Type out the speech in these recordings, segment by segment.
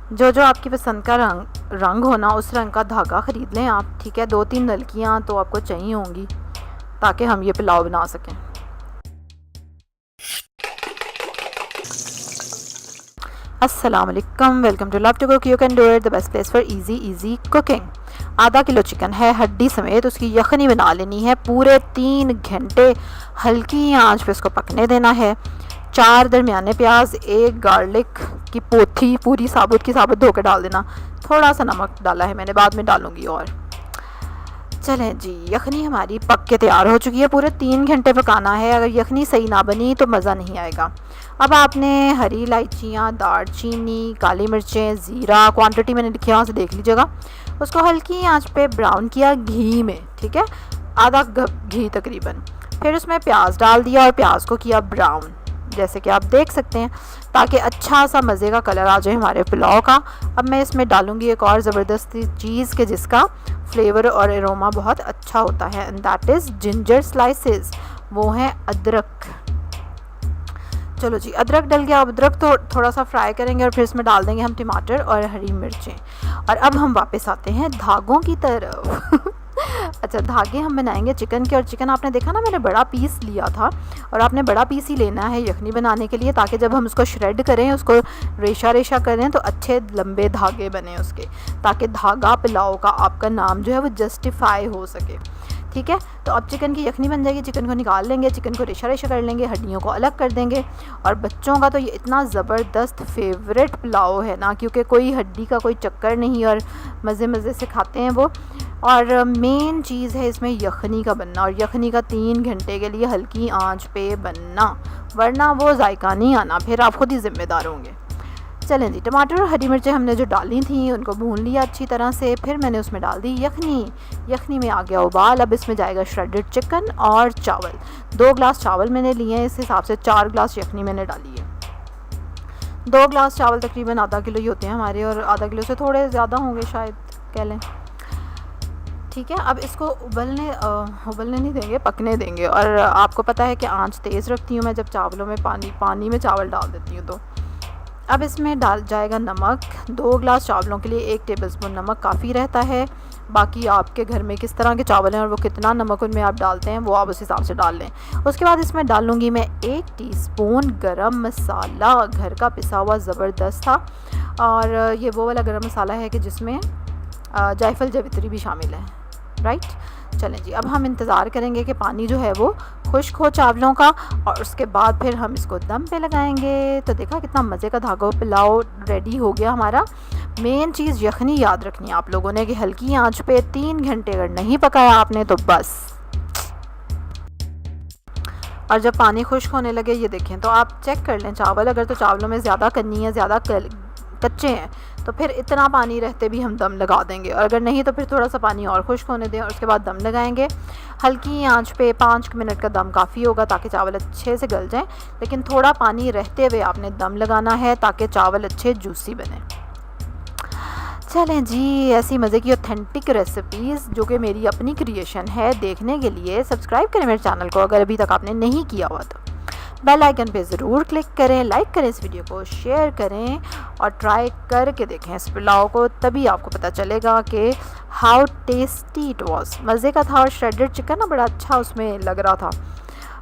जो जो आपकी पसंद का रंग हो ना, उस रंग का धागा ख़रीद लें आप, ठीक है। 2-3 नलकियाँ तो आपको चाहिए होंगी ताकि हम ये पुलाव बना सकें। अस्सलाम वालेकुम, welcome to love to cook, you can do it, the best place for easy cooking. आधा किलो चिकन है, हड्डी समेत, उसकी यखनी बना लेनी है। पूरे 3 घंटे हल्की आंच पे उसको पकने देना है। 4 दरमियाने प्याज, 1 गार्लिक की पोथी पूरी साबुत की साबुत धो के डाल देना। थोड़ा सा नमक डाला है मैंने, बाद में डालूंगी। और चलें जी, यखनी हमारी पक के तैयार हो चुकी है। पूरे 3 घंटे पकाना है, अगर यखनी सही ना बनी तो मज़ा नहीं आएगा। अब आपने हरी इलायचियाँ, दालचीनी, काली मिर्चें, ज़ीरा, क्वांटिटी मैंने लिखी है वहाँ से देख लीजिएगा। उसको हल्की आंच पे ब्राउन किया घी में, ठीक है, आधा घी तकरीबन। फिर उसमें प्याज डाल दिया और प्याज को किया ब्राउन, जैसे कि आप देख सकते हैं, ताकि अच्छा सा मज़े का कलर आ जाए हमारे पुलाव का। अब मैं इसमें डालूँगी एक और ज़बरदस्ती चीज़ के जिसका फ्लेवर और एरोमा बहुत अच्छा होता है, and that is ginger slices, वो हैं अदरक। चलो जी, अदरक डल गया। अब अदरक तो थोड़ा सा फ्राई करेंगे और फिर इसमें डाल देंगे हम टमाटर और हरी मिर्चें। और अब हम वापस आते हैं धागों की तरफ। अच्छा, धागे हम बनाएंगे चिकन के। और चिकन आपने देखा ना, मैंने बड़ा पीस लिया था, और आपने बड़ा पीस ही लेना है यखनी बनाने के लिए, ताकि जब हम उसको श्रेड करें, उसको रेशा रेशा करें, तो अच्छे लंबे धागे बने उसके, ताकि धागा पुलाव का आपका नाम जो है वो जस्टिफाई हो सके, ठीक है। तो अब चिकन की यखनी बन जाएगी। चिकन को निकाल लेंगे, चिकन को रेशा रेशा कर लेंगे, हड्डियों को अलग कर देंगे। और बच्चों का तो ये इतना ज़बरदस्त फेवरेट पुलाव है ना, क्योंकि कोई हड्डी का कोई चक्कर नहीं, और मज़े मज़े से खाते हैं वो। और मेन चीज़ है इसमें यखनी का बनना, और यखनी का 3 घंटे के लिए हल्की आंच पे बनना, वरना वो जायका नहीं आना, फिर आप खुद ही ज़िम्मेदार होंगे। चलें जी, टमाटर और हरी मिर्चें हमने जो डाली थी उनको भून लिया अच्छी तरह से। फिर मैंने उसमें डाल दी यखनी। यखनी में आ गया उबाल। अब इसमें जाएगा श्रेडेड चिकन और चावल। 2 ग्लास चावल मैंने लिए हैं, इस हिसाब से 4 ग्लास यखनी मैंने डाली है। 2 ग्लास चावल तकरीबन आधा किलो ही होते हैं हमारे, और आधा किलो से थोड़े ज़्यादा होंगे शायद, कह लें, ठीक है। अब इसको उबलने नहीं देंगे, पकने देंगे। और आपको पता है कि आंच तेज़ रखती हूँ मैं जब चावलों में पानी में चावल डाल देती हूँ तो। अब इसमें डाल जाएगा नमक। 2 ग्लास चावलों के लिए 1 टेबलस्पून नमक काफ़ी रहता है। बाकी आपके घर में किस तरह के चावल हैं और वो कितना नमक उनमें आप डालते हैं, वो आप उस हिसाब से डाल लें। उसके बाद इसमें डालूँगी मैं 1 टीस्पून गरम मसाला, घर का पिसा हुआ ज़बरदस्त था। और ये वो वाला गरम मसाला है कि जिसमें जायफल जावित्री भी शामिल है, राइट। चलें जी, अब हम इंतज़ार करेंगे कि पानी जो है वो खुश्क हो चावलों का, और उसके बाद फिर हम इसको दम पे लगाएंगे। तो देखा कितना मज़े का धागा पुलाव रेडी हो गया हमारा। मेन चीज़ यखनी याद रखनी है आप लोगों ने, कि हल्की आंच पे 3 घंटे अगर नहीं पकाया आपने तो बस। और जब पानी खुश्क होने लगे, ये देखें, तो आप चेक कर लें चावल, अगर तो चावलों में ज़्यादा कन्नी है, ज़्यादा कच्चे हैं, तो फिर इतना पानी रहते भी हम दम लगा देंगे, और अगर नहीं तो फिर थोड़ा सा पानी और खुश्क होने दें और उसके बाद दम लगाएंगे। हल्की आंच पे 5 मिनट का दम काफ़ी होगा ताकि चावल अच्छे से गल जाएं, लेकिन थोड़ा पानी रहते हुए आपने दम लगाना है ताकि चावल अच्छे जूसी बने। चलें जी, ऐसी मज़े की ऑथेंटिक रेसिपीज़ जो कि मेरी अपनी क्रिएशन है, देखने के लिए सब्सक्राइब करें मेरे चैनल को अगर अभी तक आपने नहीं किया हुआ तो। बेल आइकन पे ज़रूर क्लिक करें, लाइक करें इस वीडियो को, शेयर करें, और ट्राई करके देखें इस पुलाव को, तभी आपको पता चलेगा कि हाउ टेस्टी इट वाज। मज़े का था, और श्रेडेड चिकन ना बड़ा अच्छा उसमें लग रहा था।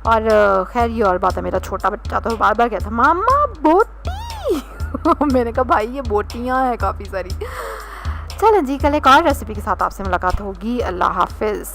और खैर ये और बात है, मेरा छोटा बच्चा तो बार बार कहता मामा बोटी। मैंने कहा भाई ये बोटियाँ हैं काफ़ी सारी। चलें जी, कल एक और रेसिपी के साथ आपसे मुलाकात होगी। अल्लाह हाफिज़।